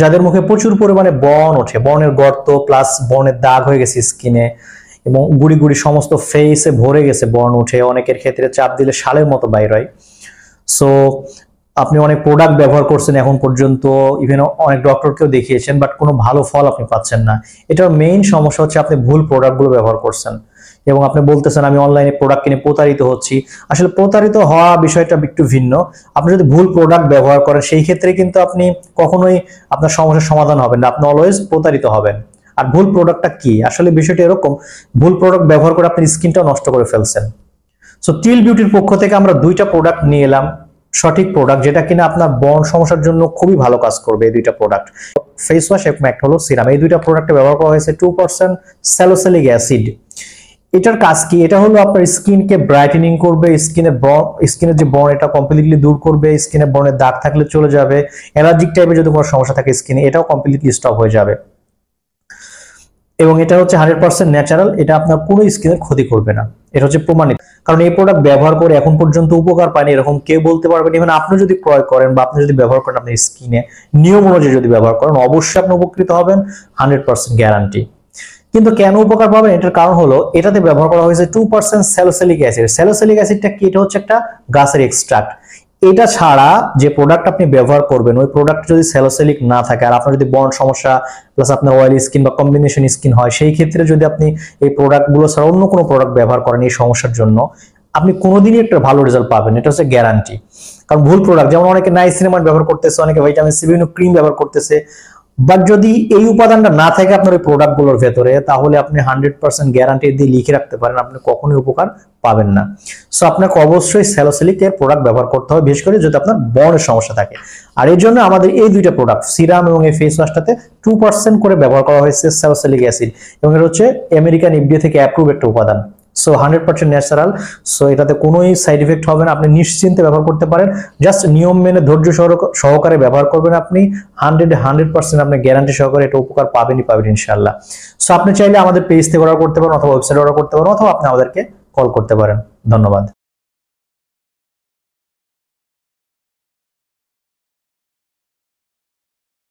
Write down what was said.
যাদের মুখে প্রচুর পরিমাণে ব্রণ ওঠে, ব্রণের গর্ত প্লাস ব্রণের দাগ হয়ে গেছে স্কিনে এবং গুড়ি গুড়ি সমস্ত ফেসে ভরে গেছে, ব্রণ উঠে, অনেকের ক্ষেত্রে চাপ দিলে শালের মতো বাইর হয়। সো আপনি অনেক প্রোডাক্ট ব্যবহার করছেন এখন পর্যন্ত, ইভেন অনেক ডক্টরকেও দেখিয়েছেন, বাট কোনো ভালো ফল আপনি পাচ্ছেন না। এটার মেইন সমস্যা হচ্ছে আপনি ভুল প্রোডাক্টগুলো ব্যবহার করছেন এবং আপনি বলতেছেন আমি অনলাইনে প্রোডাক্ট কিনে প্রতারিত হচ্ছি। আসলে প্রতারিত হওয়া বিষয়টা একটু ভিন্ন। আপনি যদি ভুল প্রোডাক্ট ব্যবহার করেন সেই ক্ষেত্রে কিন্তু আপনি কখনোই আপনার সমস্যার সমাধান হবেন না, আপনি অলওয়েজ প্রতারিত হবেন। আর ভুল প্রোডাক্টটা কি, আসলে বিষয়টা এরকম, ভুল প্রোডাক্ট ব্যবহার করে আপনার স্কিনটা নষ্ট করে ফেলছেন। সো টিল বিউটির পক্ষ থেকে আমরা দুইটা প্রোডাক্ট নিয়ে এলাম, সঠিক প্রোডাক্ট যেটা কিনা আপনার ব্রণ সমস্যার জন্য খুবই ভালো কাজ করবে। এই দুইটা প্রোডাক্ট, ফেস ওয়াশ এবং একটা হলো সিরাম, এই দুইটা প্রোডাক্টে ব্যবহার করা হয়েছে 2% স্যালিসিলিক অ্যাসিড। এটার কাজ কি, এটা হলো আপনার স্কিনকে ব্রাইটেনিং করবে, স্কিনের যে ব্রণ এটা কমপ্লিটলি দূর করবে, স্কিনে ব্রণের দাগ থাকলে চলে যাবে, অ্যালার্জিক টাইপের যদি কোনো সমস্যা থাকে স্কিনে এটাও কমপ্লিটলি স্টপ হয়ে যাবে। এবং এটা হচ্ছে 100% ন্যাচারাল, এটা আপনার পুরো স্কিনের ক্ষতি করবে না, এটা হচ্ছে প্রমাণিত। কারণ এই প্রোডাক্ট ব্যবহার করে এখন পর্যন্ত উপকার পায়নি এরকম কেউ বলতে পারবেন। ইভেন আপনি যদি ক্রয় করেন বা আপনি যদি ব্যবহার করেন আপনার স্কিনে নিয়ম অনুযায়ী যদি ব্যবহার করেন অবশ্যই আপনি উপকৃত হবেন, 100% গ্যারান্টি। কিন্তু কেন উপকার পাবেন, এটার কারণ হলো এটাতে ব্যবহার করা হয়েছে 2% স্যালিসিলিক অ্যাসিড। স্যালিসিলিক অ্যাসিডটা কি, এটা হচ্ছে একটা গাছের এক্সট্রাক্ট। এটা ছাড়া যে প্রোডাক্ট আপনি ব্যবহার করবেন ওই প্রোডাক্ট যদি স্যালিসিলিক না থাকে আর আপনার যদি ব্রণ সমস্যা প্লাস আপনার অয়েলি স্কিন বা কম্বিনেশন স্কিন হয়, সেই ক্ষেত্রে যদি আপনি এই প্রোডাক্টগুলো ছাড়া অন্য কোনো প্রোডাক্ট ব্যবহার করেন এই সমস্যার জন্য আপনি কোনোদিনই একটা ভালো রেজাল্ট পাবেন, এটা হচ্ছে গ্যারান্টি। কারণ ভুল প্রোডাক্ট, যেমন অনেকে নাইসিনামাইড ব্যবহার করতেছে, অনেকে ভিটামিন সি বিভিন্ন ক্রিম ব্যবহার করতেছে, বাট যদি এই উপাদানটা না থাকে আপনার ওই প্রোডাক্টগুলোর ভেতরে তাহলে আপনি 100% গ্যারান্টি দিয়ে লিখে রাখতে পারেন আপনি কখনোই উপকার পাবেন না। সো আপনাকে অবশ্যই স্যালিসিলিক এর প্রোডাক্ট ব্যবহার করতে হবে, বিশেষ করে যদি আপনার ব্রণের সমস্যা থাকে। আর এর জন্য আমাদের এই দুইটা প্রোডাক্ট সিরাম এবং এই ফেস ওয়াশটাতে 2% করে ব্যবহার করা হয়েছে স্যালিসিলিক অ্যাসিড, এবং এটা হচ্ছে আমেরিকান এফডিএ থেকে অ্যাপ্রুভ একটা উপাদান। So 100% natural. সো এটাতে কোনোই সাইড ইফেক্ট হবে না, আপনি নিশ্চিন্তে ব্যবহার করতে পারেন। জাস্ট নিয়ম মেনে ধৈর্য সহকারে ব্যবহার করবেন, আপনি 100% আপনি গ্যারান্টি সহকারে এটা উপকার পাবেনই পাবেন ইনশাআল্লাহ। সো আপনি চাইলে আমাদের পেজ থেকে অর্ডার করতে পারেন অথবা ওয়েবসাইটে অর্ডার করতে পারেন অথবা আপনি আমাদেরকে কল করতে পারেন। ধন্যবাদ।